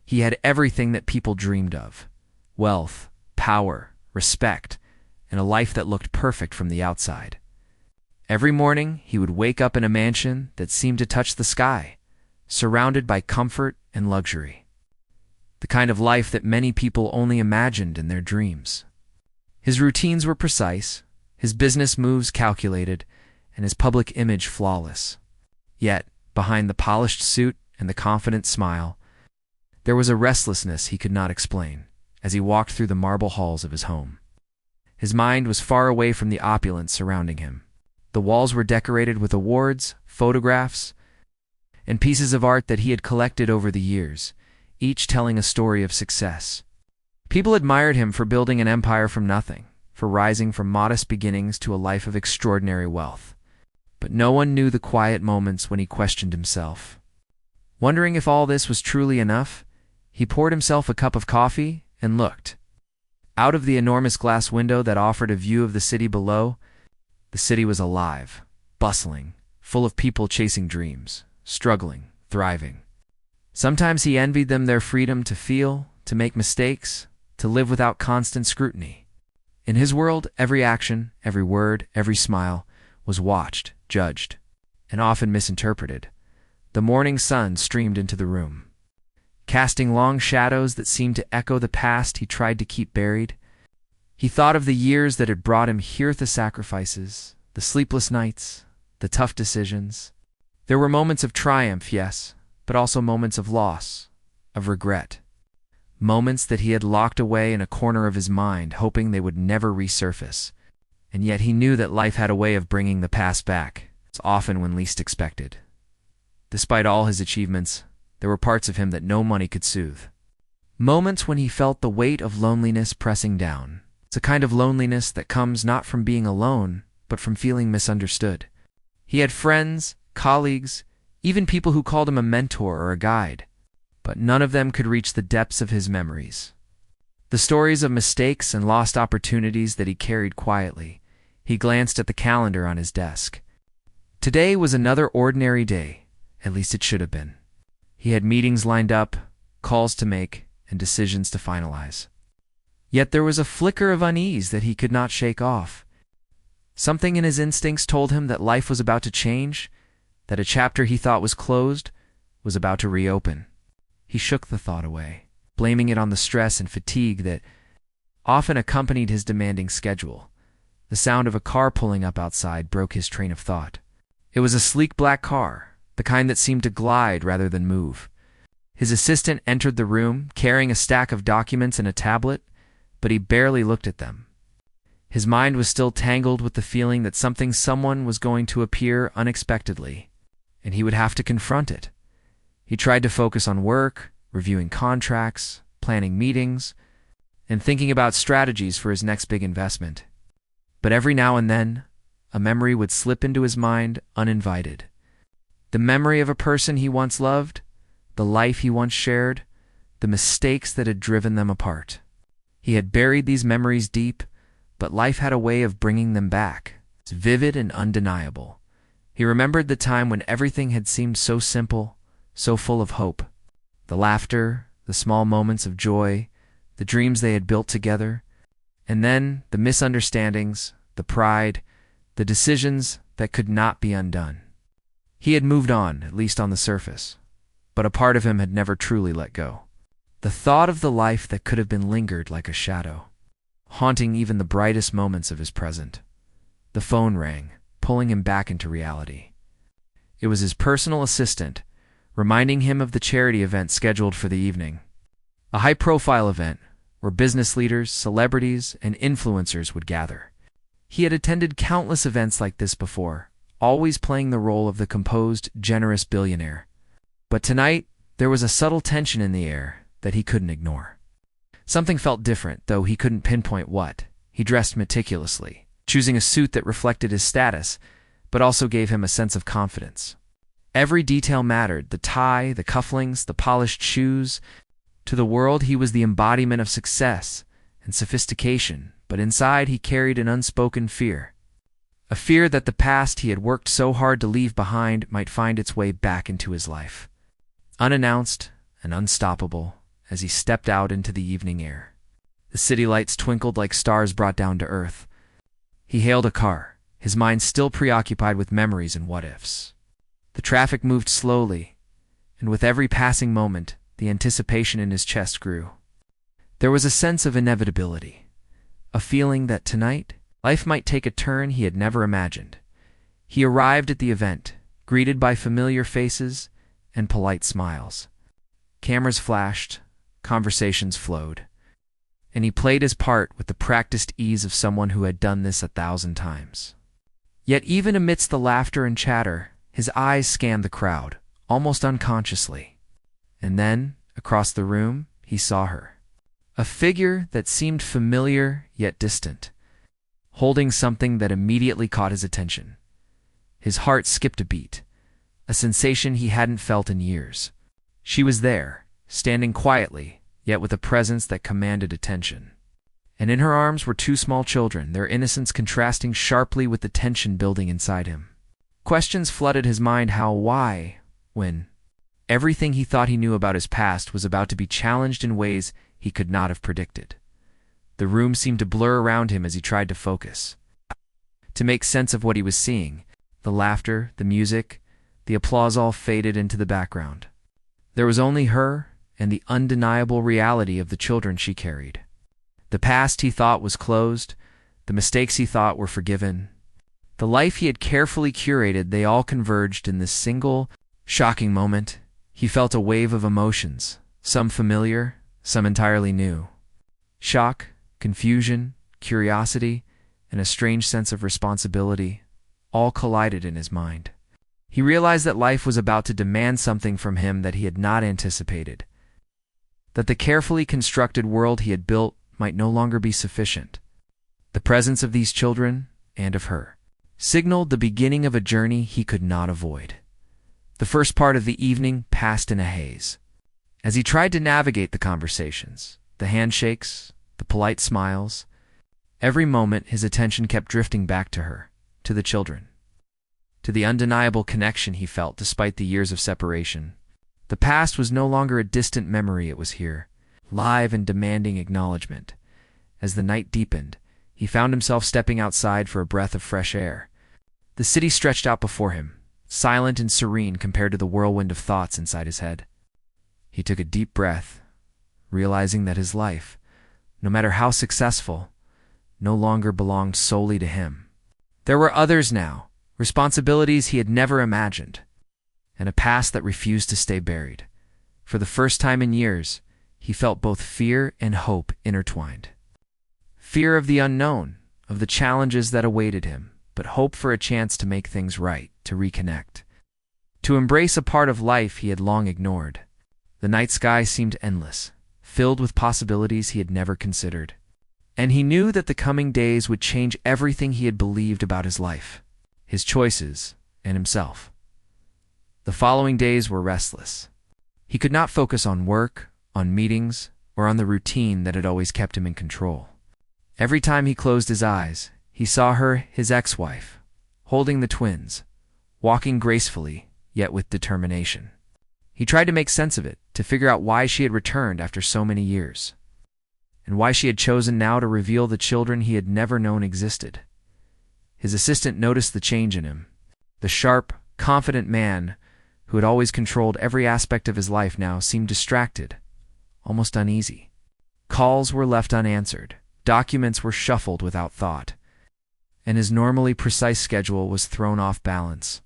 He had everything that people dreamed of: wealth, power, respect, and a life that looked perfect from the outside. Every morning, he would wake up in a mansion that seemed to touch the sky, surrounded by comfort and luxury. The kind of life that many people only imagined in their dreams. His routines were precise, his business moves calculated, and his public image flawless. Yet, behind the polished suit and the confident smile, there was a restlessness he could not explain as he walked through the marble halls of his home. His mind was far away from the opulence surrounding him. The walls were decorated with awards, photographs, and pieces of art that he had collected over the years, each telling a story of success. People admired him for building an empire from nothing, for rising from modest beginnings to a life of extraordinary wealth. But no one knew the quiet moments when he questioned himself. Wondering if all this was truly enough, he poured himself a cup of coffee and looked. Out of the enormous glass window that offered a view of the city below, the city was alive, bustling, full of people chasing dreams, struggling, thriving. Sometimes he envied them their freedom to feel, to make mistakes, to live without constant scrutiny. In his world, every action, every word, every smile was watched, judged, and often misinterpreted. The morning sun streamed into the room, casting long shadows that seemed to echo the past he tried to keep buried. He thought of the years that had brought him here, the sacrifices, the sleepless nights, the tough decisions. There were moments of triumph, yes, but also moments of loss, of regret. Moments that he had locked away in a corner of his mind, hoping they would never resurface. And yet he knew that life had a way of bringing the past back, often when least expected. Despite all his achievements, there were parts of him that no money could soothe. Moments when he felt the weight of loneliness pressing down. It's a kind of loneliness that comes not from being alone, but from feeling misunderstood. He had friends, colleagues, even people who called him a mentor or a guide, but none of them could reach the depths of his memories. The stories of mistakes and lost opportunities that he carried quietly. He glanced at the calendar on his desk. Today was another ordinary day, at least it should have been. He had meetings lined up, calls to make, and decisions to finalize. Yet there was a flicker of unease that he could not shake off. Something in his instincts told him that life was about to change, that a chapter he thought was closed was about to reopen. He shook the thought away, blaming it on the stress and fatigue that often accompanied his demanding schedule. The sound of a car pulling up outside broke his train of thought. It was a sleek black car, the kind that seemed to glide rather than move. His assistant entered the room, carrying a stack of documents and a tablet, but he barely looked at them. His mind was still tangled with the feeling that someone was going to appear unexpectedly, and he would have to confront it. He tried to focus on work, reviewing contracts, planning meetings, and thinking about strategies for his next big investment. But every now and then, a memory would slip into his mind uninvited. The memory of a person he once loved, the life he once shared, the mistakes that had driven them apart. He had buried these memories deep, but life had a way of bringing them back. It's vivid and undeniable. He remembered the time when everything had seemed so simple, so full of hope. The laughter, the small moments of joy, the dreams they had built together, and then the misunderstandings, the pride, the decisions that could not be undone. He had moved on, at least on the surface, but a part of him had never truly let go. The thought of the life that could have been lingered like a shadow, haunting even the brightest moments of his present. The phone rang, pulling him back into reality. It was his personal assistant, reminding him of the charity event scheduled for the evening. A high-profile event where business leaders, celebrities, and influencers would gather. He had attended countless events like this before, always playing the role of the composed, generous billionaire. But tonight, there was a subtle tension in the air that he couldn't ignore. Something felt different, though he couldn't pinpoint what. He dressed meticulously, choosing a suit that reflected his status, but also gave him a sense of confidence. Every detail mattered: the tie, the cufflinks, the polished shoes. To the world, he was the embodiment of success and sophistication, but inside he carried an unspoken fear. A fear that the past he had worked so hard to leave behind might find its way back into his life. Unannounced and unstoppable, as he stepped out into the evening air. The city lights twinkled like stars brought down to earth. He hailed a car, his mind still preoccupied with memories and what-ifs. The traffic moved slowly, and with every passing moment, the anticipation in his chest grew. There was a sense of inevitability, a feeling that tonight, life might take a turn he had never imagined. He arrived at the event, greeted by familiar faces and polite smiles. Cameras flashed, conversations flowed, and he played his part with the practiced ease of someone who had done this 1,000 times. Yet even amidst the laughter and chatter, his eyes scanned the crowd, almost unconsciously. And then, across the room, he saw her. A figure that seemed familiar yet distant, holding something that immediately caught his attention. His heart skipped a beat, a sensation he hadn't felt in years. She was there, standing quietly, yet with a presence that commanded attention. And in her arms were 2 small children, their innocence contrasting sharply with the tension building inside him. Questions flooded his mind: how, why, when. Everything he thought he knew about his past was about to be challenged in ways he could not have predicted. The room seemed to blur around him as he tried to focus, to make sense of what he was seeing. The laughter, the music, the applause all faded into the background. There was only her and the undeniable reality of the children she carried. The past he thought was closed, the mistakes he thought were forgiven. The life he had carefully curated, they all converged in this single, shocking moment. He felt a wave of emotions, some familiar, some entirely new. Shock, confusion, curiosity, and a strange sense of responsibility all collided in his mind. He realized that life was about to demand something from him that he had not anticipated, that the carefully constructed world he had built might no longer be sufficient. The presence of these children, and of her, signaled the beginning of a journey he could not avoid. The first part of the evening passed in a haze. As he tried to navigate the conversations, the handshakes, the polite smiles, every moment his attention kept drifting back to her, to the children, to the undeniable connection he felt despite the years of separation. The past was no longer a distant memory, it was here, live and demanding acknowledgement. As the night deepened, he found himself stepping outside for a breath of fresh air. The city stretched out before him, silent and serene compared to the whirlwind of thoughts inside his head. He took a deep breath, realizing that his life, no matter how successful, no longer belonged solely to him. There were others now, responsibilities he had never imagined, and a past that refused to stay buried. For the first time in years, he felt both fear and hope intertwined. Fear of the unknown, of the challenges that awaited him, but hope for a chance to make things right, to reconnect, to embrace a part of life he had long ignored. The night sky seemed endless, filled with possibilities he had never considered. And he knew that the coming days would change everything he had believed about his life, his choices, and himself. The following days were restless. He could not focus on work, on meetings, or on the routine that had always kept him in control. Every time he closed his eyes, he saw her, his ex-wife, holding the twins, walking gracefully, yet with determination. He tried to make sense of it, to figure out why she had returned after so many years, and why she had chosen now to reveal the children he had never known existed. His assistant noticed the change in him. The sharp, confident man who had always controlled every aspect of his life now seemed distracted, almost uneasy. Calls were left unanswered, documents were shuffled without thought, and his normally precise schedule was thrown off balance.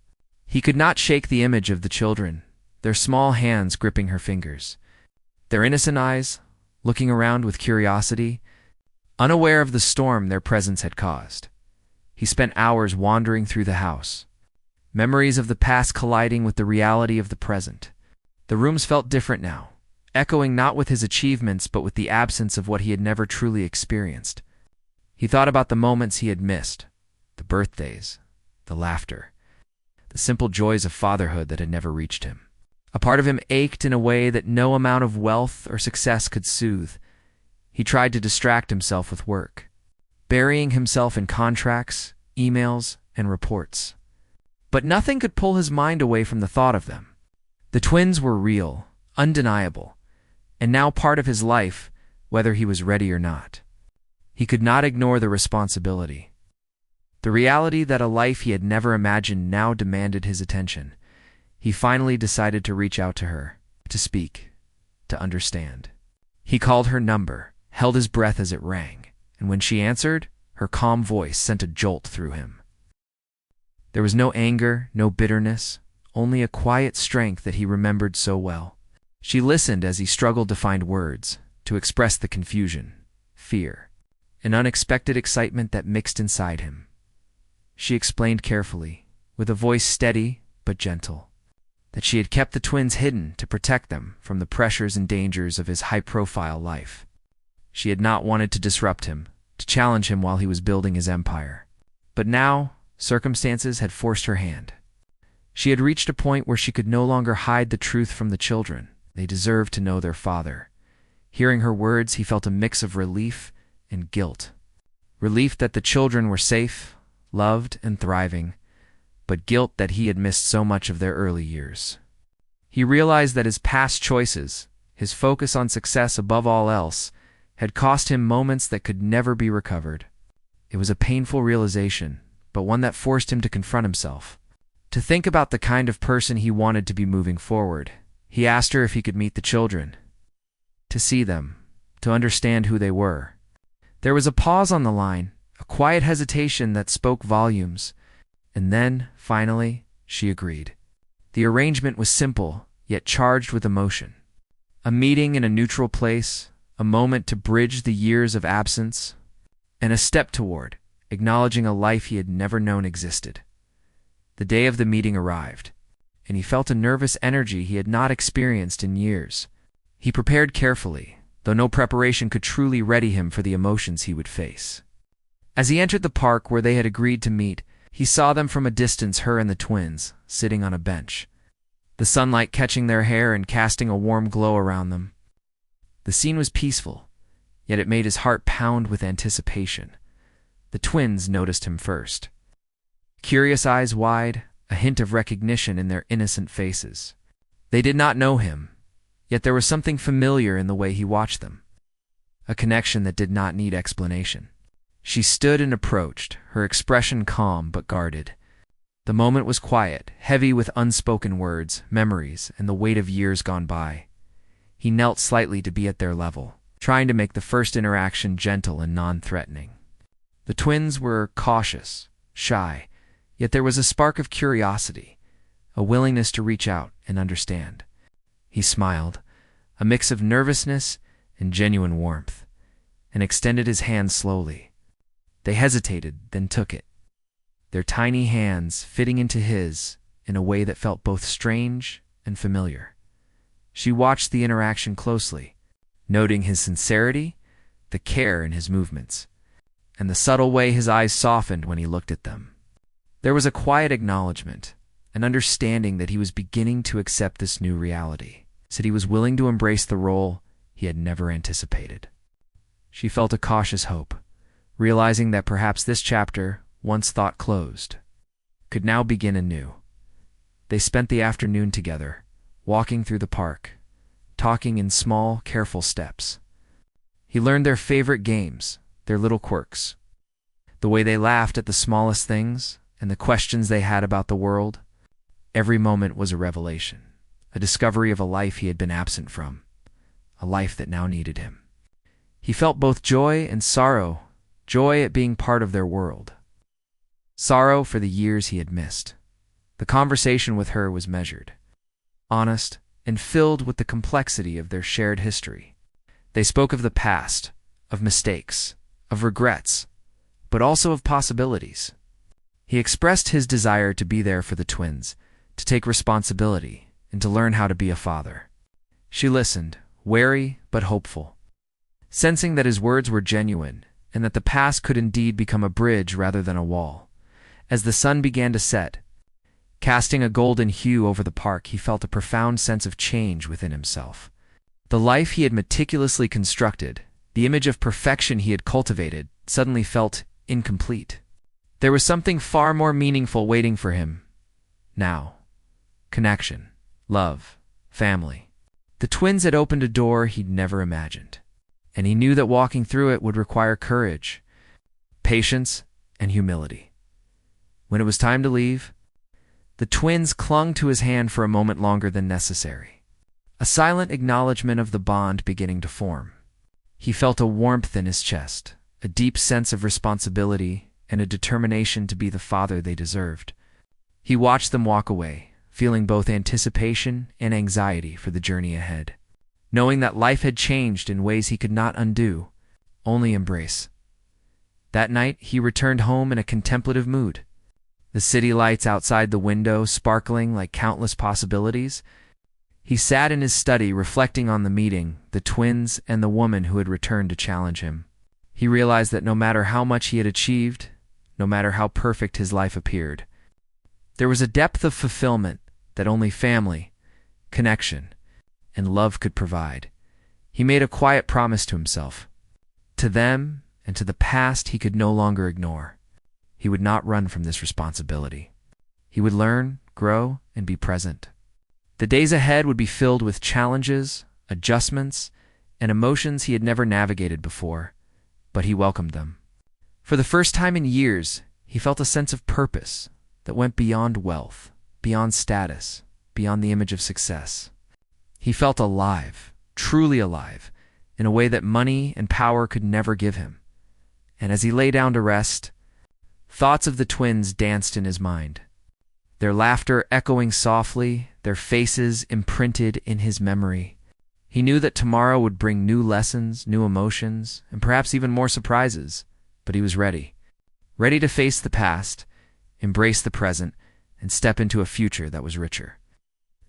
He could not shake the image of the children, their small hands gripping her fingers, their innocent eyes looking around with curiosity, unaware of the storm their presence had caused. He spent hours wandering through the house, memories of the past colliding with the reality of the present. The rooms felt different now, echoing not with his achievements but with the absence of what he had never truly experienced. He thought about the moments he had missed, the birthdays, the laughter, the simple joys of fatherhood that had never reached him. A part of him ached in a way that no amount of wealth or success could soothe. He tried to distract himself with work, burying himself in contracts, emails, and reports. But nothing could pull his mind away from the thought of them. The twins were real, undeniable, and now part of his life, whether he was ready or not. He could not ignore the responsibility. The reality that a life he had never imagined now demanded his attention. He finally decided to reach out to her, to speak, to understand. He called her number, held his breath as it rang, and when she answered, her calm voice sent a jolt through him. There was no anger, no bitterness, only a quiet strength that he remembered so well. She listened as he struggled to find words, to express the confusion, fear, and unexpected excitement that mixed inside him. She explained carefully, with a voice steady but gentle, that she had kept the twins hidden to protect them from the pressures and dangers of his high-profile life. She had not wanted to disrupt him, to challenge him while he was building his empire. But now, circumstances had forced her hand. She had reached a point where she could no longer hide the truth from the children. They deserved to know their father. Hearing her words, he felt a mix of relief and guilt. Relief that the children were safe, loved, and thriving, but guilt that he had missed so much of their early years. He realized that his past choices, his focus on success above all else, had cost him moments that could never be recovered. It was a painful realization, but one that forced him to confront himself, to think about the kind of person he wanted to be moving forward. He asked her if he could meet the children, to see them, to understand who they were. There was a pause on the line, a quiet hesitation that spoke volumes, and then, finally, she agreed. The arrangement was simple, yet charged with emotion. A meeting in a neutral place, a moment to bridge the years of absence, and a step toward acknowledging a life he had never known existed. The day of the meeting arrived, and he felt a nervous energy he had not experienced in years. He prepared carefully, though no preparation could truly ready him for the emotions he would face. As he entered the park where they had agreed to meet, he saw them from a distance, her and the twins, sitting on a bench, the sunlight catching their hair and casting a warm glow around them. The scene was peaceful, yet it made his heart pound with anticipation. The twins noticed him first. Curious eyes wide, a hint of recognition in their innocent faces. They did not know him, yet there was something familiar in the way he watched them. A connection that did not need explanation. She stood and approached, her expression calm but guarded. The moment was quiet, heavy with unspoken words, memories, and the weight of years gone by. He knelt slightly to be at their level, trying to make the first interaction gentle and non-threatening. The twins were cautious, shy, yet there was a spark of curiosity, a willingness to reach out and understand. He smiled, a mix of nervousness and genuine warmth, and extended his hand slowly. They hesitated, then took it, their tiny hands fitting into his in a way that felt both strange and familiar. She watched the interaction closely, noting his sincerity, the care in his movements, and the subtle way his eyes softened when he looked at them. There was a quiet acknowledgement, an understanding that he was beginning to accept this new reality, that he was willing to embrace the role he had never anticipated. She felt a cautious hope, realizing that perhaps this chapter, once thought closed, could now begin anew. They spent the afternoon together, walking through the park, talking in small, careful steps. He learned their favorite games, their little quirks, the way they laughed at the smallest things, and the questions they had about the world. Every moment was a revelation, a discovery of a life he had been absent from, a life that now needed him. He felt both joy and sorrow, joy at being part of their world, sorrow for the years he had missed. The conversation with her was measured, honest, and filled with the complexity of their shared history. They spoke of the past, of mistakes, of regrets, but also of possibilities. He expressed his desire to be there for the twins, to take responsibility, and to learn how to be a father. She listened, wary but hopeful, sensing that his words were genuine and that the past could indeed become a bridge rather than a wall. As the sun began to set, casting a golden hue over the park, he felt a profound sense of change within himself. The life he had meticulously constructed, the image of perfection he had cultivated, suddenly felt incomplete. There was something far more meaningful waiting for him now. Connection, love, family. The twins had opened a door he'd never imagined, and he knew that walking through it would require courage, patience, and humility. When it was time to leave, the twins clung to his hand for a moment longer than necessary, a silent acknowledgement of the bond beginning to form. He felt a warmth in his chest, a deep sense of responsibility, and a determination to be the father they deserved. He watched them walk away, feeling both anticipation and anxiety for the journey ahead, knowing that life had changed in ways he could not undo, only embrace. That night, he returned home in a contemplative mood, the city lights outside the window sparkling like countless possibilities. He sat in his study reflecting on the meeting, the twins, and the woman who had returned to challenge him. He realized that no matter how much he had achieved, no matter how perfect his life appeared, there was a depth of fulfillment that only family, connection, and love could provide. He made a quiet promise to himself. To them and to the past he could no longer ignore. He would not run from this responsibility. He would learn, grow, and be present. The days ahead would be filled with challenges, adjustments, and emotions he had never navigated before, but he welcomed them. For the first time in years, he felt a sense of purpose that went beyond wealth, beyond status, beyond the image of success. He felt alive, truly alive, in a way that money and power could never give him. And as he lay down to rest, thoughts of the twins danced in his mind, their laughter echoing softly, their faces imprinted in his memory. He knew that tomorrow would bring new lessons, new emotions, and perhaps even more surprises, but he was ready. Ready to face the past, embrace the present, and step into a future that was richer.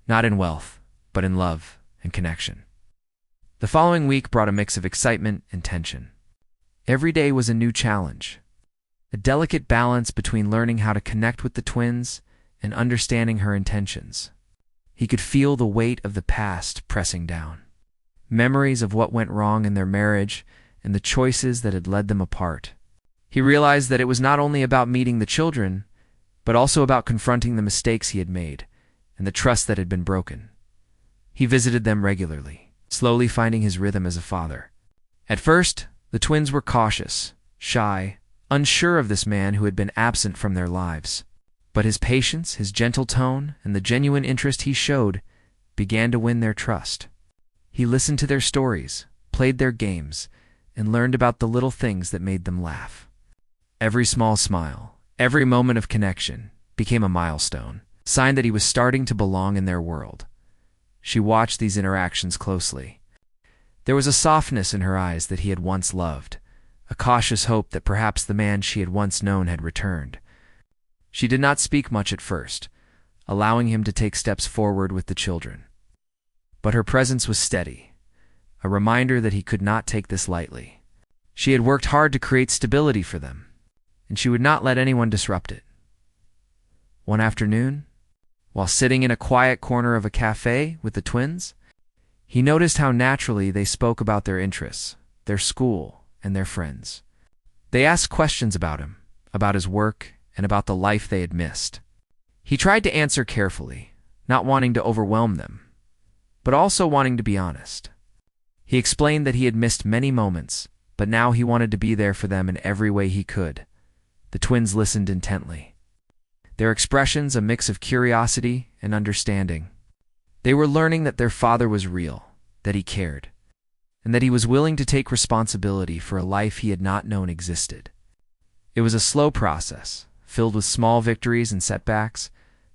Not in wealth, but in love and connection. The following week brought a mix of excitement and tension. Every day was a new challenge, a delicate balance between learning how to connect with the twins and understanding her intentions. He could feel the weight of the past pressing down, memories of what went wrong in their marriage and the choices that had led them apart. He realized that it was not only about meeting the children, but also about confronting the mistakes he had made and the trust that had been broken. He visited them regularly, slowly finding his rhythm as a father. At first, the twins were cautious, shy, unsure of this man who had been absent from their lives. But his patience, his gentle tone, and the genuine interest he showed began to win their trust. He listened to their stories, played their games, and learned about the little things that made them laugh. Every small smile, every moment of connection became a milestone, a sign that he was starting to belong in their world. She watched these interactions closely. There was a softness in her eyes that he had once loved, a cautious hope that perhaps the man she had once known had returned. She did not speak much at first, allowing him to take steps forward with the children. But her presence was steady, a reminder that he could not take this lightly. She had worked hard to create stability for them, and she would not let anyone disrupt it. One afternoon, while sitting in a quiet corner of a cafe with the twins, he noticed how naturally they spoke about their interests, their school, and their friends. They asked questions about him, about his work, and about the life they had missed. He tried to answer carefully, not wanting to overwhelm them, but also wanting to be honest. He explained that he had missed many moments, but now he wanted to be there for them in every way he could. The twins listened intently, their expressions a mix of curiosity and understanding. They were learning that their father was real, that he cared, and that he was willing to take responsibility for a life he had not known existed. It was a slow process, filled with small victories and setbacks,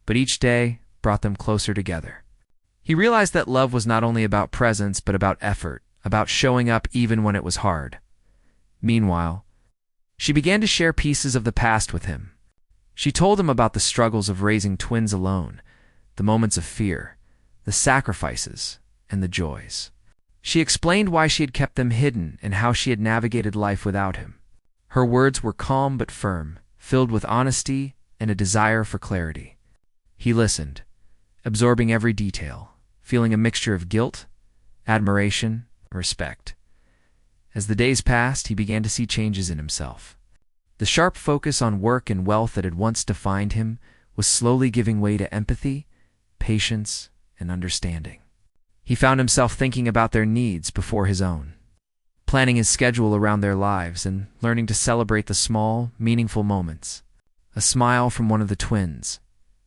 but each day brought them closer together. He realized that love was not only about presence, but about effort, about showing up even when it was hard. Meanwhile, she began to share pieces of the past with him. She told him about the struggles of raising twins alone, the moments of fear, the sacrifices, and the joys. She explained why she had kept them hidden and how she had navigated life without him. Her words were calm but firm, filled with honesty and a desire for clarity. He listened, absorbing every detail, feeling a mixture of guilt, admiration, and respect. As the days passed, he began to see changes in himself. The sharp focus on work and wealth that had once defined him was slowly giving way to empathy, patience, and understanding. He found himself thinking about their needs before his own, planning his schedule around their lives and learning to celebrate the small, meaningful moments. A smile from one of the twins,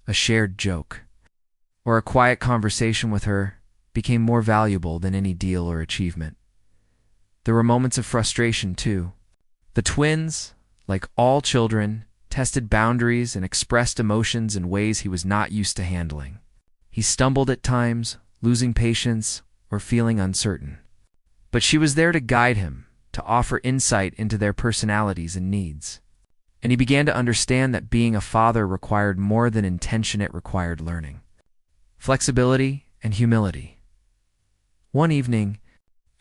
a shared joke, or a quiet conversation with her became more valuable than any deal or achievement. There were moments of frustration, too. The twins, like all children, tested boundaries and expressed emotions in ways he was not used to handling. He stumbled at times, losing patience or feeling uncertain. But she was there to guide him, to offer insight into their personalities and needs. And he began to understand that being a father required more than intention, it required learning, flexibility, and humility. One evening,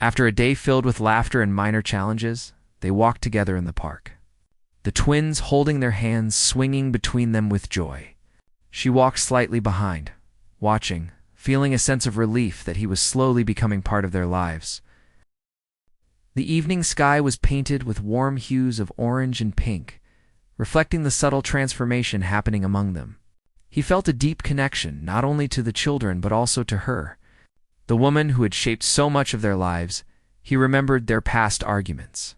after a day filled with laughter and minor challenges, they walked together in the park, the twins holding their hands swinging between them with joy. She walked slightly behind, watching, feeling a sense of relief that he was slowly becoming part of their lives. The evening sky was painted with warm hues of orange and pink, reflecting the subtle transformation happening among them. He felt a deep connection not only to the children but also to her, the woman who had shaped so much of their lives. He remembered their past arguments,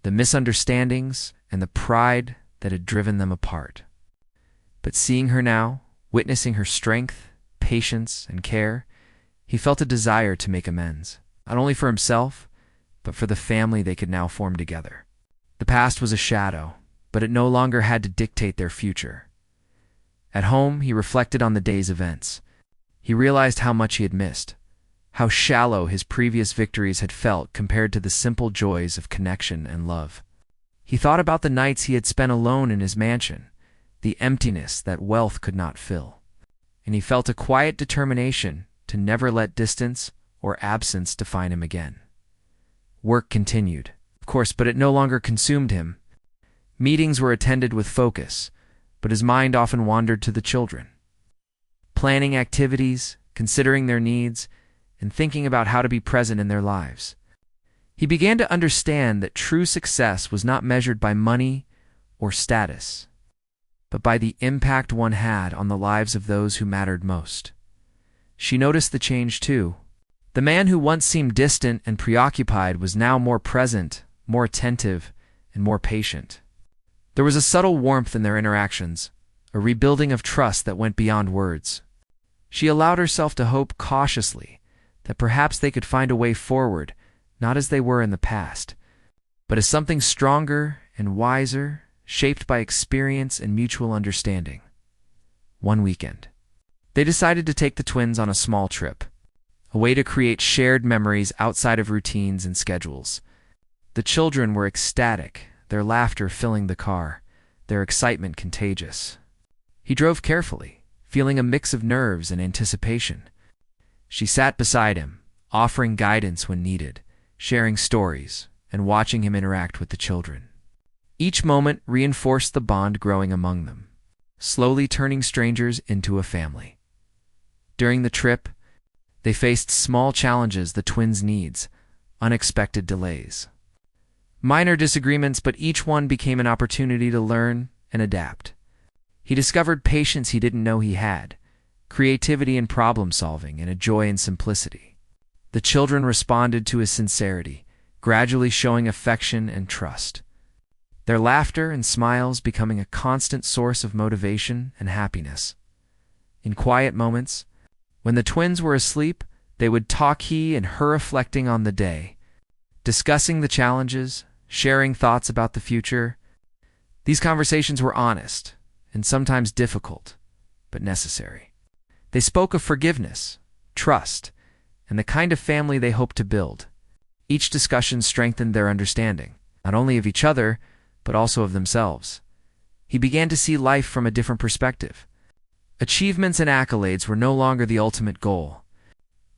the misunderstandings, and the pride that had driven them apart. But seeing her now, witnessing her strength, patience, and care, he felt a desire to make amends, not only for himself, but for the family they could now form together. The past was a shadow, but it no longer had to dictate their future. At home, he reflected on the day's events. He realized how much he had missed, how shallow his previous victories had felt compared to the simple joys of connection and love. He thought about the nights he had spent alone in his mansion, the emptiness that wealth could not fill. And he felt a quiet determination to never let distance or absence define him again. Work continued, of course, but it no longer consumed him. Meetings were attended with focus, but his mind often wandered to the children, planning activities, considering their needs, and thinking about how to be present in their lives. He began to understand that true success was not measured by money or status, but by the impact one had on the lives of those who mattered most. She noticed the change too. The man who once seemed distant and preoccupied was now more present, more attentive, and more patient. There was a subtle warmth in their interactions, a rebuilding of trust that went beyond words. She allowed herself to hope cautiously that perhaps they could find a way forward, not as they were in the past, but as something stronger and wiser, shaped by experience and mutual understanding. One weekend, they decided to take the twins on a small trip, a way to create shared memories outside of routines and schedules. The children were ecstatic, their laughter filling the car, their excitement contagious. He drove carefully, feeling a mix of nerves and anticipation. She sat beside him, offering guidance when needed, sharing stories, and watching him interact with the children. Each moment reinforced the bond growing among them, slowly turning strangers into a family. During the trip, they faced small challenges, the twins' needs, unexpected delays, minor disagreements, but each one became an opportunity to learn and adapt. He discovered patience he didn't know he had, creativity in problem-solving, and a joy in simplicity. The children responded to his sincerity, gradually showing affection and trust, their laughter and smiles becoming a constant source of motivation and happiness. In quiet moments, when the twins were asleep, they would talk, he and her reflecting on the day, discussing the challenges, sharing thoughts about the future. These conversations were honest and sometimes difficult, but necessary. They spoke of forgiveness, trust, and the kind of family they hoped to build. Each discussion strengthened their understanding, not only of each other, but also of themselves. He began to see life from a different perspective. Achievements and accolades were no longer the ultimate goal.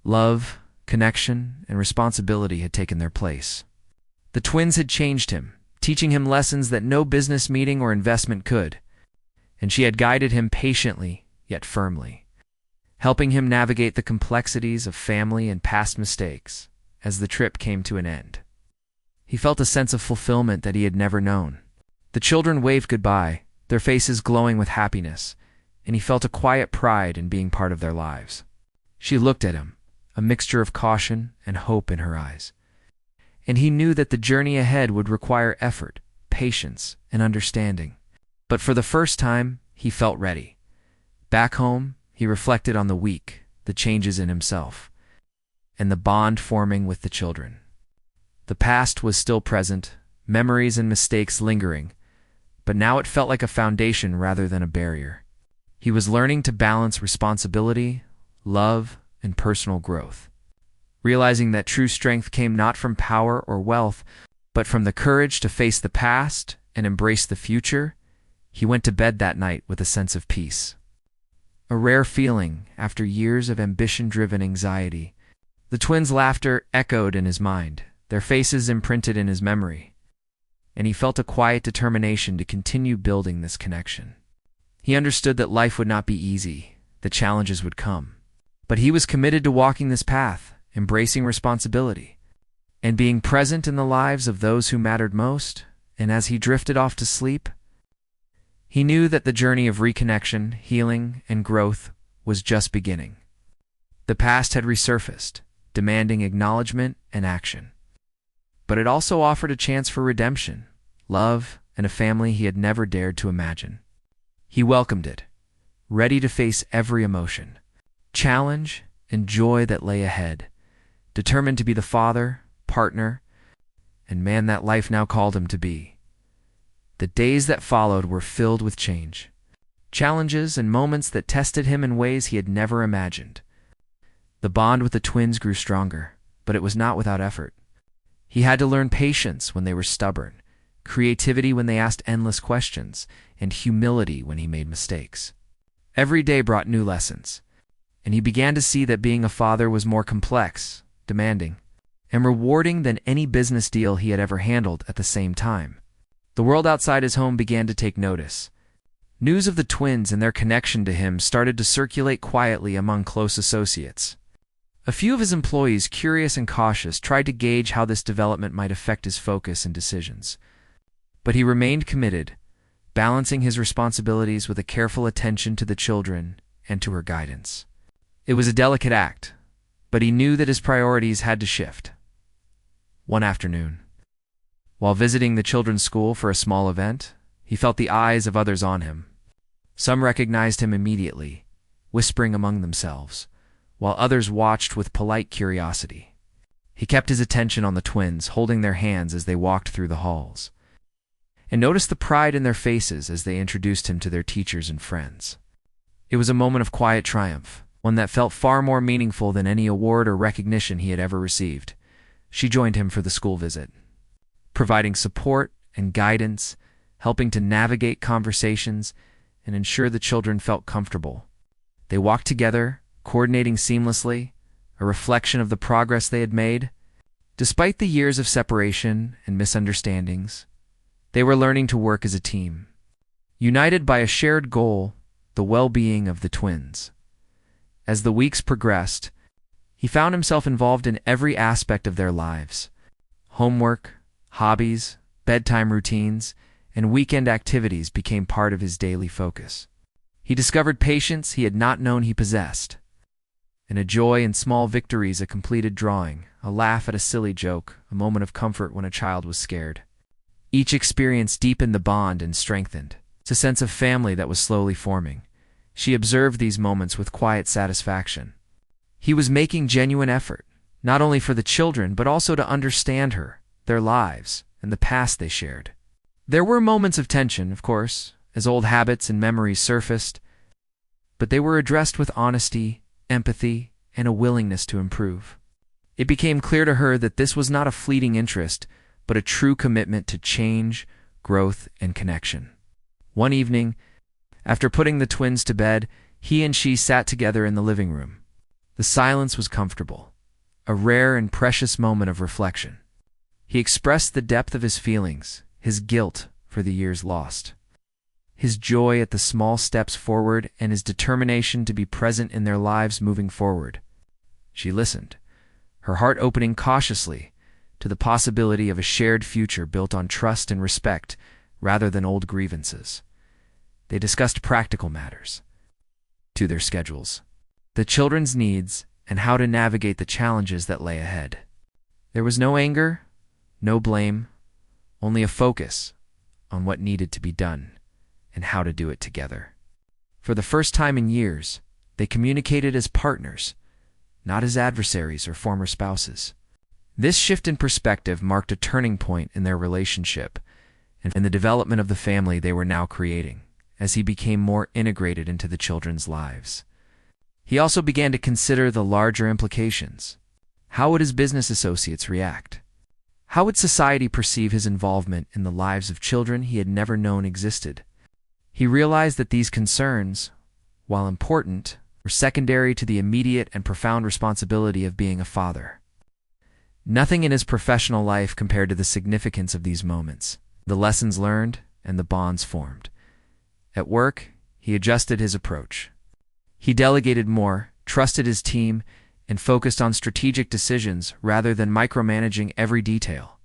Love, connection, and responsibility had taken their place. The twins had changed him, teaching him lessons that no business meeting or investment could, and she had guided him patiently yet firmly, helping him navigate the complexities of family and past mistakes as the trip came to an end. He felt a sense of fulfillment that he had never known. The children waved goodbye, their faces glowing with happiness, and he felt a quiet pride in being part of their lives. She looked at him, a mixture of caution and hope in her eyes. And he knew that the journey ahead would require effort, patience, and understanding. But for the first time, he felt ready. Back home, he reflected on the week, the changes in himself, and the bond forming with the children. The past was still present, memories and mistakes lingering, but now it felt like a foundation rather than a barrier. He was learning to balance responsibility, love, and personal growth. Realizing that true strength came not from power or wealth, but from the courage to face the past and embrace the future, he went to bed that night with a sense of peace. A rare feeling after years of ambition-driven anxiety. The twins' laughter echoed in his mind, their faces imprinted in his memory, and he felt a quiet determination to continue building this connection. He understood that life would not be easy, that challenges would come, but he was committed to walking this path, embracing responsibility, and being present in the lives of those who mattered most. And as he drifted off to sleep, he knew that the journey of reconnection, healing, and growth was just beginning. The past had resurfaced, demanding acknowledgement and action. But it also offered a chance for redemption, love, and a family he had never dared to imagine. He welcomed it, ready to face every emotion, challenge, and joy that lay ahead, determined to be the father, partner, and man that life now called him to be. The days that followed were filled with change, challenges, and moments that tested him in ways he had never imagined. The bond with the twins grew stronger, but it was not without effort. He had to learn patience when they were stubborn, creativity when they asked endless questions, and humility when he made mistakes. Every day brought new lessons, and he began to see that being a father was more complex, demanding, and rewarding than any business deal he had ever handled at the same time. The world outside his home began to take notice. News of the twins and their connection to him started to circulate quietly among close associates. A few of his employees, curious and cautious, tried to gauge how this development might affect his focus and decisions. But he remained committed, balancing his responsibilities with a careful attention to the children and to her guidance. It was a delicate act, but he knew that his priorities had to shift. One afternoon, while visiting the children's school for a small event, he felt the eyes of others on him. Some recognized him immediately, whispering among themselves, while others watched with polite curiosity. He kept his attention on the twins, holding their hands as they walked through the halls, and noticed the pride in their faces as they introduced him to their teachers and friends. It was a moment of quiet triumph, one that felt far more meaningful than any award or recognition he had ever received. She joined him for the school visit, providing support and guidance, helping to navigate conversations and ensure the children felt comfortable. They walked together, coordinating seamlessly, a reflection of the progress they had made. Despite the years of separation and misunderstandings, they were learning to work as a team, united by a shared goal, the well-being of the twins. As the weeks progressed, he found himself involved in every aspect of their lives. Homework, hobbies, bedtime routines, and weekend activities became part of his daily focus. He discovered patience he had not known he possessed, and a joy in small victories, a completed drawing, a laugh at a silly joke, a moment of comfort when a child was scared. Each experience deepened the bond and strengthened a sense of family that was slowly forming. She observed these moments with quiet satisfaction. He was making genuine effort, not only for the children, but also to understand her, their lives, and the past they shared. There were moments of tension, of course, as old habits and memories surfaced, but they were addressed with honesty, empathy, and a willingness to improve. It became clear to her that this was not a fleeting interest, but a true commitment to change, growth, and connection. One evening, after putting the twins to bed, he and she sat together in the living room. The silence was comfortable, a rare and precious moment of reflection. He expressed the depth of his feelings, his guilt for the years lost, his joy at the small steps forward, and his determination to be present in their lives moving forward. She listened, her heart opening cautiously to the possibility of a shared future built on trust and respect rather than old grievances. They discussed practical matters, to their schedules, the children's needs, and how to navigate the challenges that lay ahead. There was no anger, no blame, only a focus on what needed to be done and how to do it together. For the first time in years, they communicated as partners, not as adversaries or former spouses. This shift in perspective marked a turning point in their relationship and in the development of the family they were now creating, as he became more integrated into the children's lives. He also began to consider the larger implications. How would his business associates react? How would society perceive his involvement in the lives of children he had never known existed? He realized that these concerns, while important, were secondary to the immediate and profound responsibility of being a father. Nothing in his professional life compared to the significance of these moments, the lessons learned, and the bonds formed. At work, he adjusted his approach. He delegated more, trusted his team, and focused on strategic decisions rather than micromanaging every detail.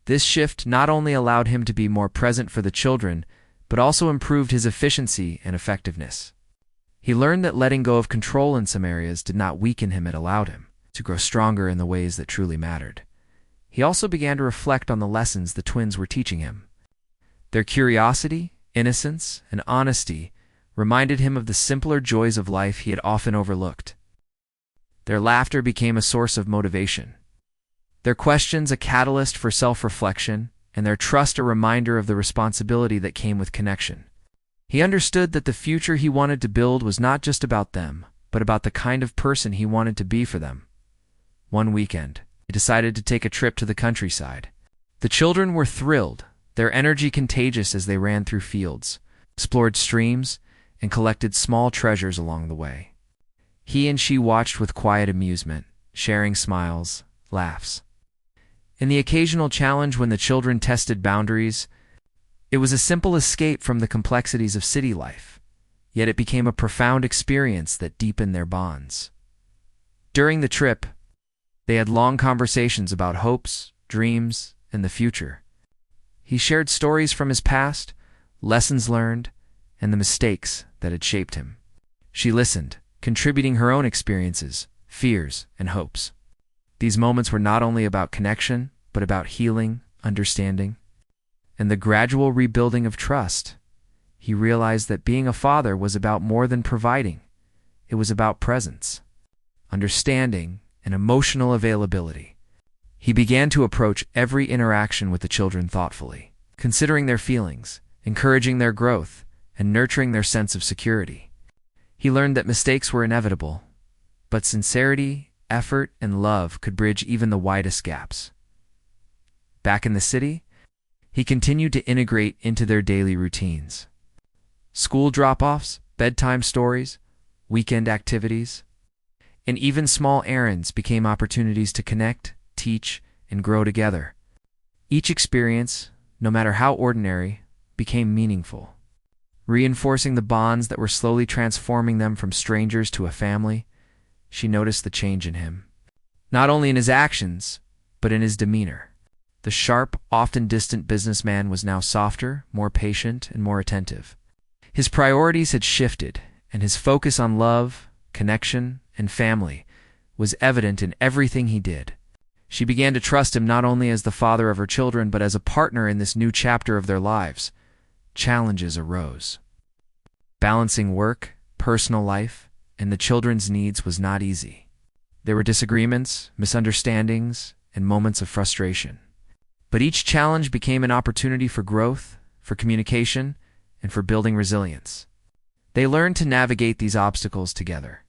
This shift not only allowed him to be more present for the children, but also improved his efficiency and effectiveness. He learned that letting go of control in some areas did not weaken him, it allowed him to grow stronger in the ways that truly mattered. He also began to reflect on the lessons the twins were teaching him. Their curiosity, innocence, and honesty reminded him of the simpler joys of life he had often overlooked. Their laughter became a source of motivation, their questions a catalyst for self-reflection, and their trust a reminder of the responsibility that came with connection. He understood that the future he wanted to build was not just about them, but about the kind of person he wanted to be for them. One weekend, he decided to take a trip to the countryside. The children were thrilled, their energy contagious as they ran through fields, explored streams, and collected small treasures along the way. He and she watched with quiet amusement, sharing smiles, laughs. In the occasional challenge when the children tested boundaries, it was a simple escape from the complexities of city life, yet it became a profound experience that deepened their bonds. During the trip, they had long conversations about hopes, dreams, and the future. He shared stories from his past, lessons learned, and the mistakes that had shaped him. She listened, contributing her own experiences, fears, and hopes. These moments were not only about connection, but about healing, understanding, and the gradual rebuilding of trust. He realized that being a father was about more than providing. It was about presence, understanding, and emotional availability. He began to approach every interaction with the children thoughtfully, considering their feelings, encouraging their growth, and nurturing their sense of security. He learned that mistakes were inevitable, but sincerity, effort, and love could bridge even the widest gaps. Back in the city, he continued to integrate into their daily routines. School drop-offs, bedtime stories, weekend activities, and even small errands became opportunities to connect, teach, and grow together. Each experience, no matter how ordinary, became meaningful, reinforcing the bonds that were slowly transforming them from strangers to a family. She noticed the change in him, not only in his actions, but in his demeanor. The sharp, often distant businessman was now softer, more patient, and more attentive. His priorities had shifted, and his focus on love, connection, and family was evident in everything he did. She began to trust him not only as the father of her children, but as a partner in this new chapter of their lives. Challenges arose. Balancing work, personal life, and the children's needs was not easy. There were disagreements, misunderstandings, and moments of frustration. But each challenge became an opportunity for growth, for communication, and for building resilience. They learned to navigate these obstacles together,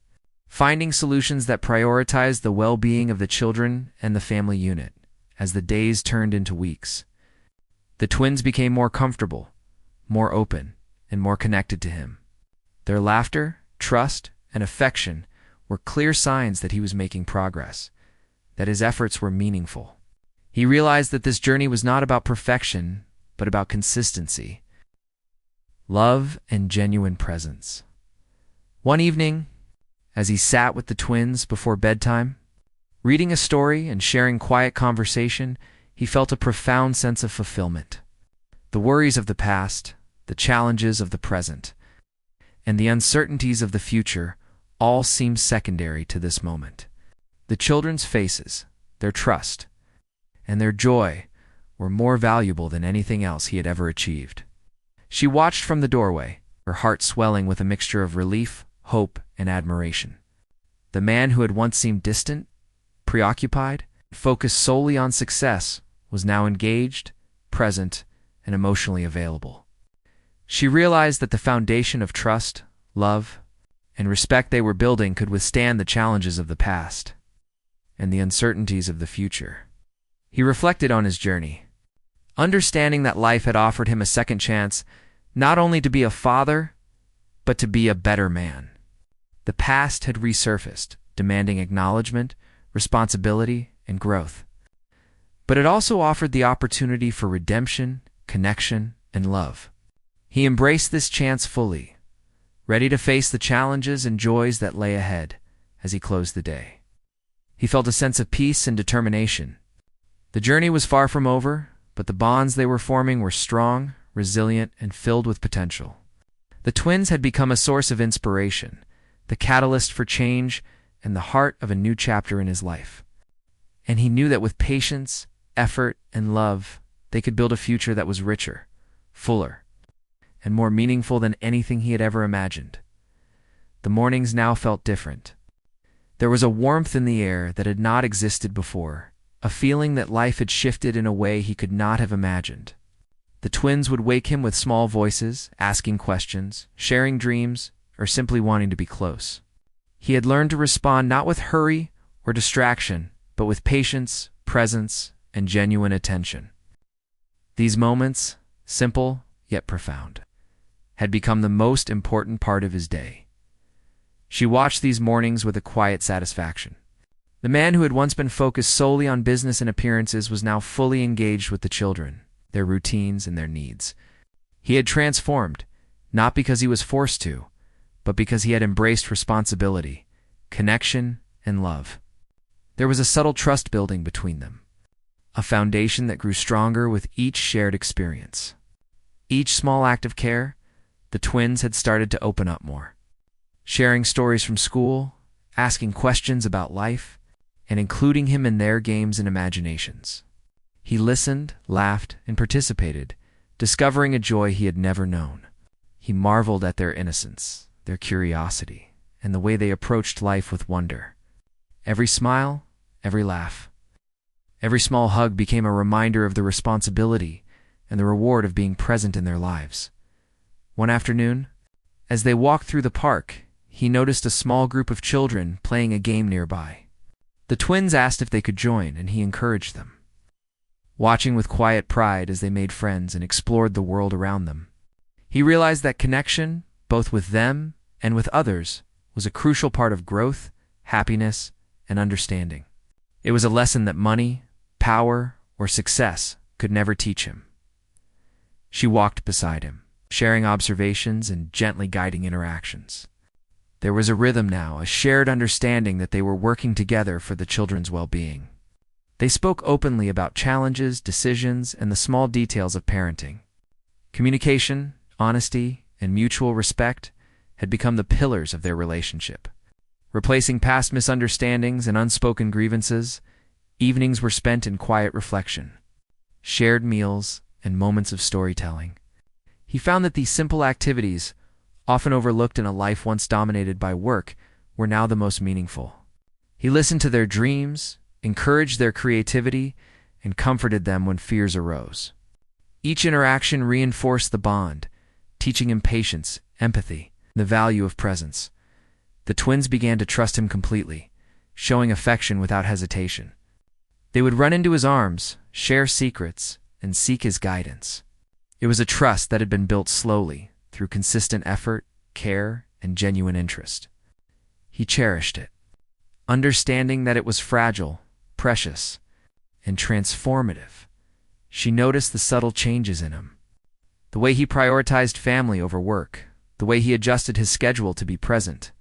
finding solutions that prioritized the well-being of the children and the family unit. As the days turned into weeks, the twins became more comfortable, more open, and more connected to him. Their laughter, trust, and affection were clear signs that he was making progress, that his efforts were meaningful. He realized that this journey was not about perfection, but about consistency, love, and genuine presence. One evening, as he sat with the twins before bedtime, reading a story and sharing quiet conversation, he felt a profound sense of fulfillment. The worries of the past, the challenges of the present, and the uncertainties of the future all seemed secondary to this moment. The children's faces, their trust, and their joy were more valuable than anything else he had ever achieved. She watched from the doorway, her heart swelling with a mixture of relief, hope, and admiration. The man who had once seemed distant, preoccupied, focused solely on success, was now engaged, present, and emotionally available. She realized that the foundation of trust, love, and respect they were building could withstand the challenges of the past and the uncertainties of the future. He reflected on his journey, understanding that life had offered him a second chance, not only to be a father, but to be a better man. The past had resurfaced, demanding acknowledgement, responsibility, and growth. But it also offered the opportunity for redemption, connection, and love. He embraced this chance fully, ready to face the challenges and joys that lay ahead as he closed the day. He felt a sense of peace and determination. The journey was far from over, but the bonds they were forming were strong, resilient, and filled with potential. The twins had become a source of inspiration, the catalyst for change, and the heart of a new chapter in his life. And he knew that with patience, effort, and love, they could build a future that was richer, fuller, and more meaningful than anything he had ever imagined. The mornings now felt different. There was a warmth in the air that had not existed before, a feeling that life had shifted in a way he could not have imagined. The twins would wake him with small voices, asking questions, sharing dreams, or simply wanting to be close. He had learned to respond not with hurry or distraction, but with patience, presence, and genuine attention. These moments, simple yet profound, had become the most important part of his day. She watched these mornings with a quiet satisfaction. The man who had once been focused solely on business and appearances was now fully engaged with the children, their routines, and their needs. He had transformed, not because he was forced to, but because he had embraced responsibility, connection, and love. There was a subtle trust building between them, a foundation that grew stronger with each shared experience. Each small act of care, the twins had started to open up more, sharing stories from school, asking questions about life, and including him in their games and imaginations. He listened, laughed, and participated, discovering a joy he had never known. He marveled at their innocence, their curiosity, and the way they approached life with wonder. Every smile, every laugh, every small hug became a reminder of the responsibility and the reward of being present in their lives. One afternoon, as they walked through the park, he noticed a small group of children playing a game nearby. The twins asked if they could join, and he encouraged them, watching with quiet pride as they made friends and explored the world around them. He realized that connection, both with them and with others, was a crucial part of growth, happiness, and understanding. It was a lesson that money, power, or success could never teach him. She walked beside him, sharing observations and gently guiding interactions. There was a rhythm now, a shared understanding that they were working together for the children's well-being. They spoke openly about challenges, decisions, and the small details of parenting. Communication, honesty, and mutual respect had become the pillars of their relationship. Replacing past misunderstandings and unspoken grievances, evenings were spent in quiet reflection, shared meals, and moments of storytelling. He found that these simple activities, often overlooked in a life once dominated by work, were now the most meaningful. He listened to their dreams, encouraged their creativity, and comforted them when fears arose. Each interaction reinforced the bond, teaching him patience, empathy, and the value of presence. The twins began to trust him completely, showing affection without hesitation. They would run into his arms, share secrets, and seek his guidance. It was a trust that had been built slowly, through consistent effort, care, and genuine interest. He cherished it, understanding that it was fragile, precious, and transformative. She noticed the subtle changes in him, the way he prioritized family over work, the way he adjusted his schedule to be present,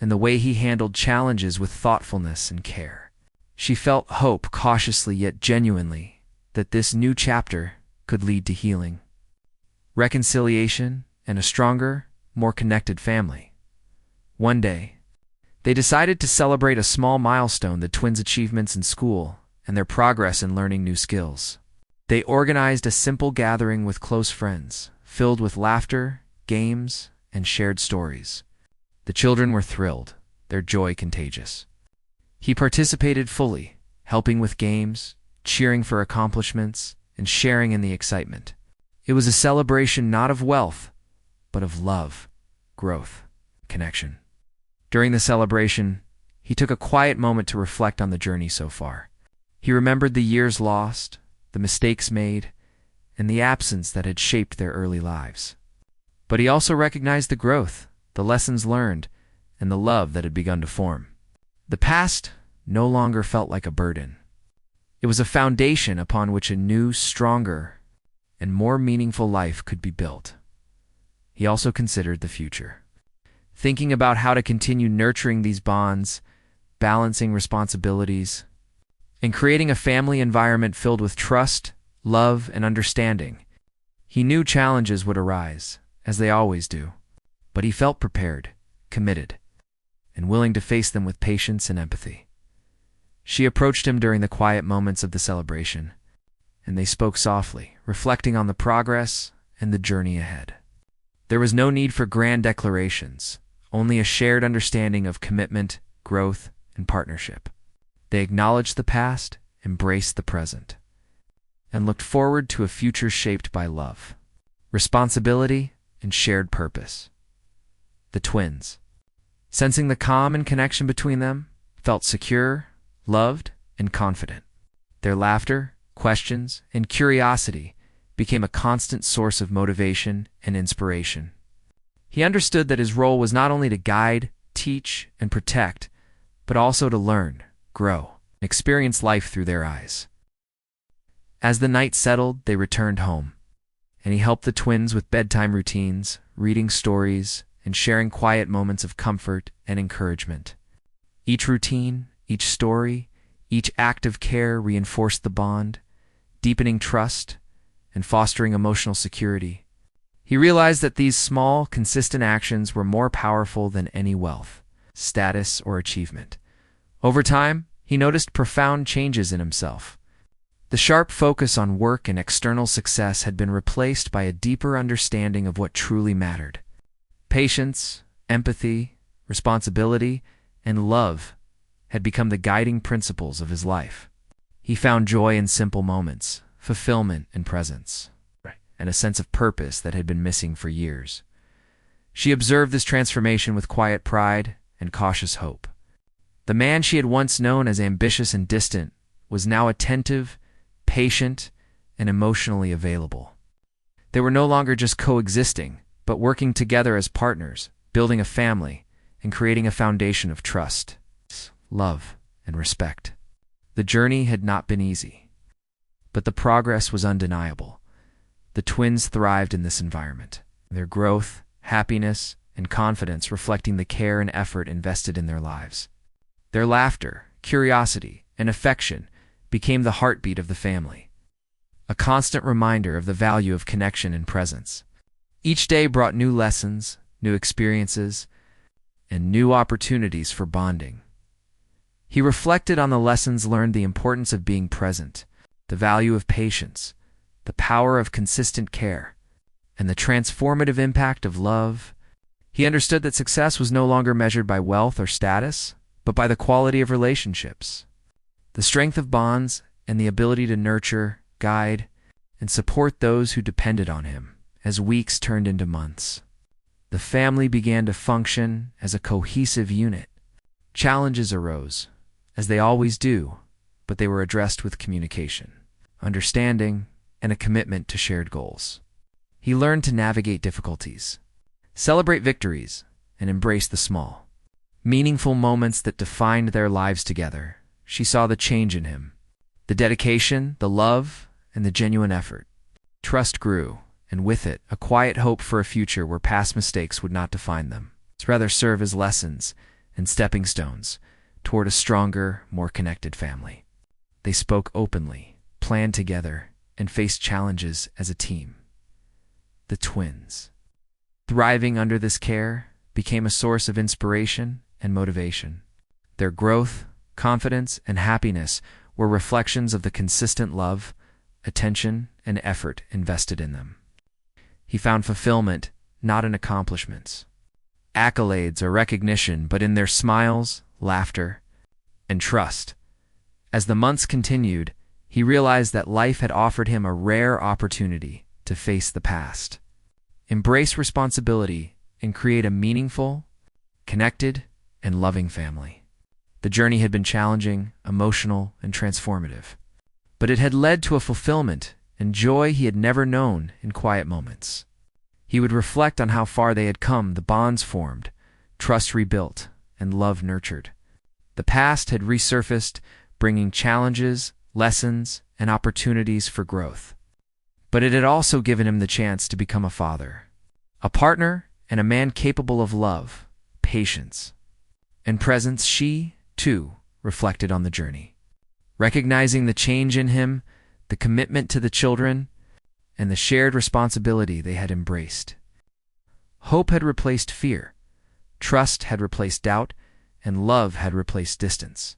and the way he handled challenges with thoughtfulness and care. She felt hope cautiously yet genuinely that this new chapter could lead to healing, reconciliation, and a stronger, more connected family. One day, They decided to celebrate a small milestone, the twins' achievements in school and their progress in learning new skills. They organized a simple gathering with close friends, filled with laughter, games, and shared stories. The children were thrilled, their joy contagious. He participated fully, helping with games, cheering for accomplishments, and sharing in the excitement. It was a celebration not of wealth, but of love, growth, connection. During the celebration, he took a quiet moment to reflect on the journey so far. He remembered the years lost, the mistakes made, and the absence that had shaped their early lives. But he also recognized the growth, the lessons learned, and the love that had begun to form. The past no longer felt like a burden. It was a foundation upon which a new, stronger, and more meaningful life could be built. He also considered the future, thinking about how to continue nurturing these bonds, balancing responsibilities, and creating a family environment filled with trust, love, and understanding. He knew challenges would arise, as they always do, but he felt prepared, committed, and willing to face them with patience and empathy. She approached him during the quiet moments of the celebration, and they spoke softly, reflecting on the progress and the journey ahead. There was no need for grand declarations, only a shared understanding of commitment, growth, and partnership. They acknowledged the past, embraced the present, and looked forward to a future shaped by love, responsibility, and shared purpose. The twins, sensing the calm and connection between them, felt secure, loved, and confident. Their laughter, questions, and curiosity became a constant source of motivation and inspiration. He understood that his role was not only to guide, teach, and protect, but also to learn, grow, and experience life through their eyes. As the night settled, they returned home, and he helped the twins with bedtime routines, reading stories, and sharing quiet moments of comfort and encouragement. Each routine, each story, each act of care reinforced the bond, deepening trust and fostering emotional security. He realized that these small, consistent actions were more powerful than any wealth, status, or achievement. Over time, he noticed profound changes in himself. The sharp focus on work and external success had been replaced by a deeper understanding of what truly mattered. Patience, empathy, responsibility, and love had become the guiding principles of his life. He found joy in simple moments, fulfillment and presence, and a sense of purpose that had been missing for years. She observed this transformation with quiet pride and cautious hope. The man she had once known as ambitious and distant was now attentive, patient, and emotionally available. They were no longer just coexisting, but working together as partners, building a family, and creating a foundation of trust, love, and respect. The journey had not been easy, but the progress was undeniable. The twins thrived in this environment, their growth, happiness, and confidence reflecting the care and effort invested in their lives. Their laughter, curiosity, and affection became the heartbeat of the family, a constant reminder of the value of connection and presence. Each day brought new lessons, new experiences, and new opportunities for bonding. He reflected on the lessons learned, the importance of being present, the value of patience, the power of consistent care, and the transformative impact of love. He understood that success was no longer measured by wealth or status, but by the quality of relationships, the strength of bonds, and the ability to nurture, guide, and support those who depended on him. As weeks turned into months, the family began to function as a cohesive unit. Challenges arose, as they always do, but they were addressed with communication, understanding, and a commitment to shared goals. He learned to navigate difficulties, celebrate victories, and embrace the small, meaningful moments that defined their lives together. She saw the change in him, the dedication, the love, and the genuine effort. Trust grew, and with it, a quiet hope for a future where past mistakes would not define them, but rather serve as lessons and stepping stones toward a stronger, more connected family. They spoke openly, planned together, and faced challenges as a team. The twins, thriving under this care, became a source of inspiration and motivation. Their growth, confidence, and happiness were reflections of the consistent love, attention, and effort invested in them. He found fulfillment not in accomplishments, accolades, or recognition, but in their smiles, laughter, and trust. As the months continued, he realized that life had offered him a rare opportunity to face the past, embrace responsibility, and create a meaningful, connected, and loving family. The journey had been challenging, emotional, and transformative, but it had led to a fulfillment and joy he had never known in quiet moments. He would reflect on how far they had come, the bonds formed, trust rebuilt, and love nurtured. The past had resurfaced, bringing challenges, lessons, and opportunities for growth. But it had also given him the chance to become a father, a partner, and a man capable of love, patience, and presence. She, too, reflected on the journey, recognizing the change in him, the commitment to the children, and the shared responsibility they had embraced. Hope had replaced fear, trust had replaced doubt, and love had replaced distance.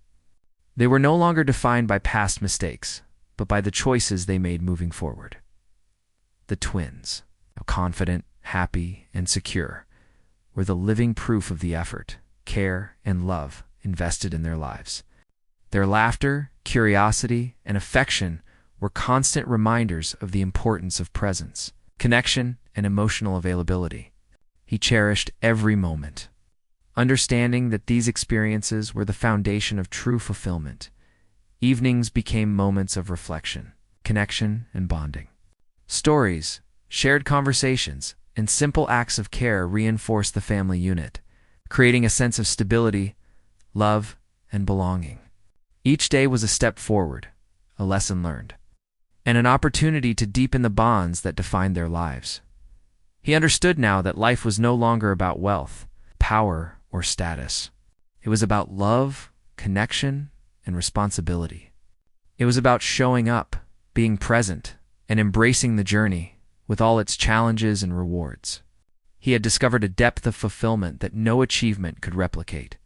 They were no longer defined by past mistakes, but by the choices they made moving forward. The twins, confident, happy, and secure, were the living proof of the effort, care, and love invested in their lives. Their laughter, curiosity, and affection were constant reminders of the importance of presence, connection, and emotional availability. He cherished every moment, understanding that these experiences were the foundation of true fulfillment. Evenings became moments of reflection, connection, and bonding. Stories, shared conversations, and simple acts of care reinforced the family unit, creating a sense of stability, love, and belonging. Each day was a step forward, a lesson learned, and an opportunity to deepen the bonds that defined their lives. He understood now that life was no longer about wealth, power, or status. It was about love, connection, and responsibility. It was about showing up, being present, and embracing the journey with all its challenges and rewards. He had discovered a depth of fulfillment that no achievement could replicate,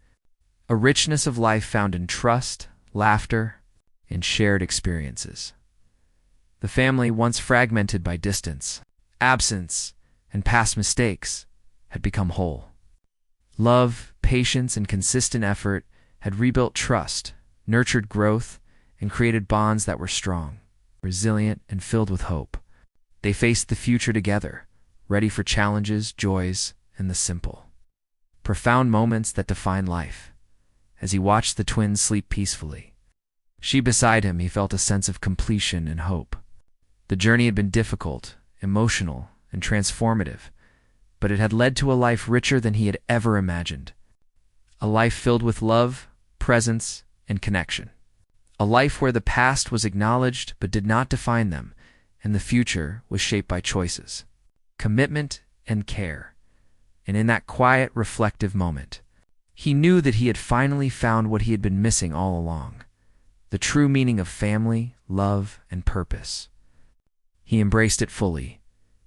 a richness of life found in trust, laughter, and shared experiences. The family, once fragmented by distance, absence, and past mistakes, had become whole. Love, patience, and consistent effort had rebuilt trust, nurtured growth, and created bonds that were strong, resilient, and filled with hope. They faced the future together, ready for challenges, joys, and the simple, profound moments that define life. As he watched the twins sleep peacefully, she beside him, he felt a sense of completion and hope. The journey had been difficult, emotional, and transformative, but it had led to a life richer than he had ever imagined. A life filled with love, presence, and connection. A life where the past was acknowledged but did not define them, and the future was shaped by choices, commitment, and care. And in that quiet, reflective moment, he knew that he had finally found what he had been missing all along, the true meaning of family, love, and purpose. He embraced it fully,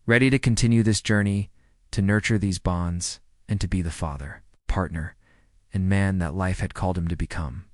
ready to continue this journey, to nurture these bonds, and to be the father, partner, and man that life had called him to become.